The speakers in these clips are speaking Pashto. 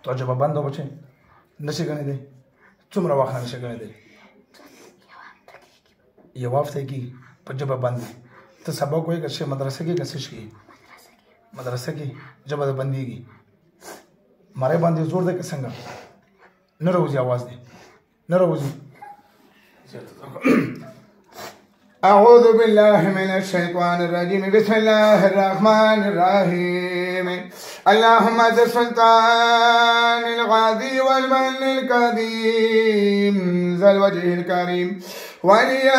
تو جواب باندې بچي نشي غنې دي څومره وخت نشي غنې دي یو هفته کې په جواب باندې ته سبق وایې چې مدرسې کې کسې شي مدرسې کې جواب باندېږي ماره باندې زور دې څنګه نه راوځي आवाज دې نه راوځي أعوذ بالله من الشيطان الرجيم بسم الله الرحمن الرحيم اللهم ذا السلطان الغازي والمن القديم ذا الوجه الكريم ولي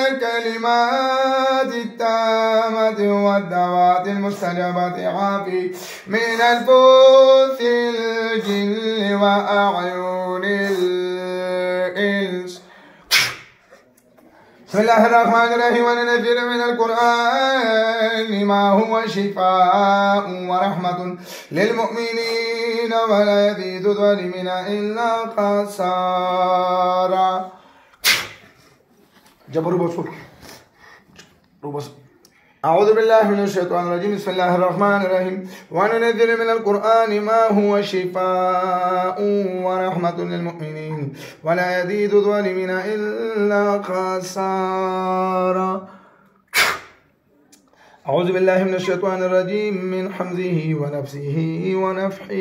الكلمات التامة والدعوات المستجابة عافي من البث الجن وأعين الإنس بسم الله الرحمن الرحيم وننزل من القرآن ما هو شفاء ورحمة للمؤمنين ولا يزيد الظالمين إلا خسارا جبروا بصور أعوذ بالله من الشيطان الرجيم بسم الله الرحمن الرحيم وننزل من القرآن ما هو شفاء ورحمة للمؤمنين ولا يزيد الظالمين إلا خسارا أعوذ بالله من الشيطان الرجيم من حمزه ونفسه ونفحه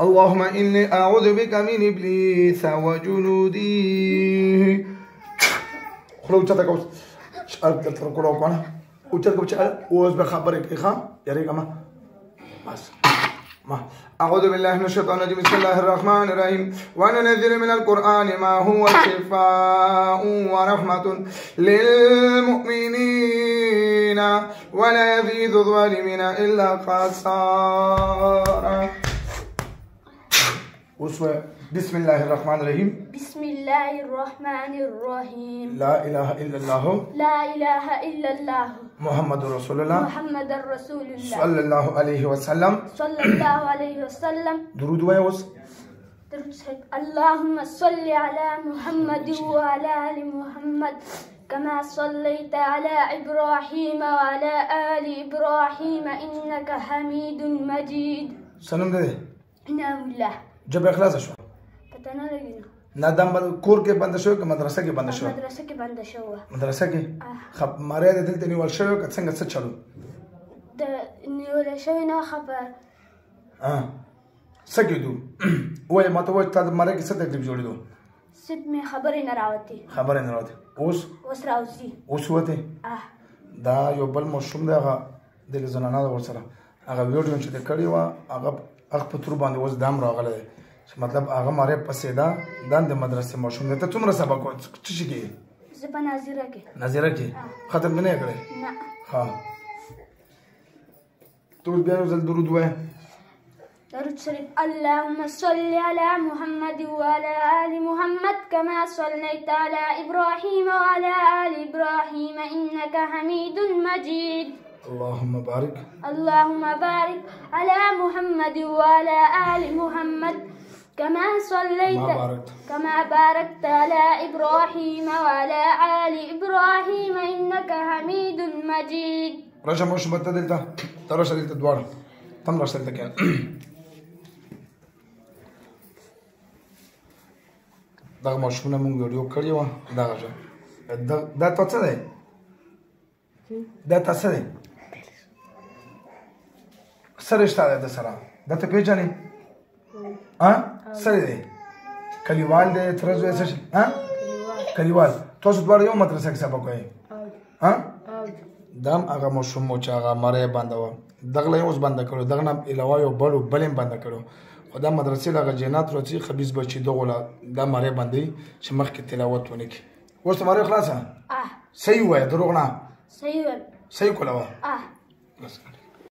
اللهم إني أعوذ بك من إبليس وجنوده خلو تتكوز تركوا كنا وتركوا شغل وز بخبرك إخا يا ما بس ما أعوذ بالله من الشيطان الرجيم بسم الله الرحمن الرحيم وننزل من القرآن ما هو شفاء ورحمة للمؤمنين ولا يزيد الظالمين إلا خسارا بسم الله الرحمن الرحيم بسم الله الرحمن الرحيم لا إله إلا الله لا إله إلا الله محمد رسول الله محمد رسول الله صلى الله عليه وسلم صلى الله عليه وسلم درود ويوس اللهم صل على محمد وعلى آل محمد كما صليت على إبراهيم وعلى آل إبراهيم إنك حميد مجيد سلام ده نعم الله جب اخلاص شو پتہ لگی ना दम कोर के बंद शो के मदरसा के बंद शो مدرسه کې بند شو मदरसा के خب ماره د دلته نیول شو که څنګه څه چلو د نیول شو نه خبر سګیدو وای ماته وای ته ماره کې څه تکلیف جوړیدو سید می خبرې نه راوتی خبره نه راوتی اوس راوسی اوس وته دا یو بل مشوم دی هغه د زنانه ورسره هغه ویډیو چې کړی و هغه په تر باندې اوس دام راغله مطلب هغه ماره پسې دا د مدرسې مشوم ته څومره سبق څه شي کې زه په ناظره کې ختم نه کړی نه ها تو بیا یو ځل درود وای درود شریف اللهم صل على محمد وعلى آل محمد كما صليت على إبراهيم وعلى آل إبراهيم إنك حميد مجيد اللهم بارك على محمد وعلى آل محمد كما باركت على إبراهيم وعلى آل إبراهيم إنك حميد مجيد رشا مش متدلتا ترشا دلتا دوار تم رشا دلتا كان دغه مشونه مونږ ویډیو کړی و دا تاسو ده دا تاسو ده سره شته د سره دا ته پیژنې سره دی کلیوال دی ترځو څه شي کلیوال تاسو دواړه یو مدرسه کې سبق وایي دام هغه مشوم چې هغه ماره باندې و دغه اوس باندې کړو دغه نه علاوه یو بلم باندې کړو خدا مدرسې دغه جنات روچی خبيز بچي دغه د ماره باندې چې مخکې تلاوت ونه کی اوس ماره خلاصه صحیح وای دروغ نه صحیح کوله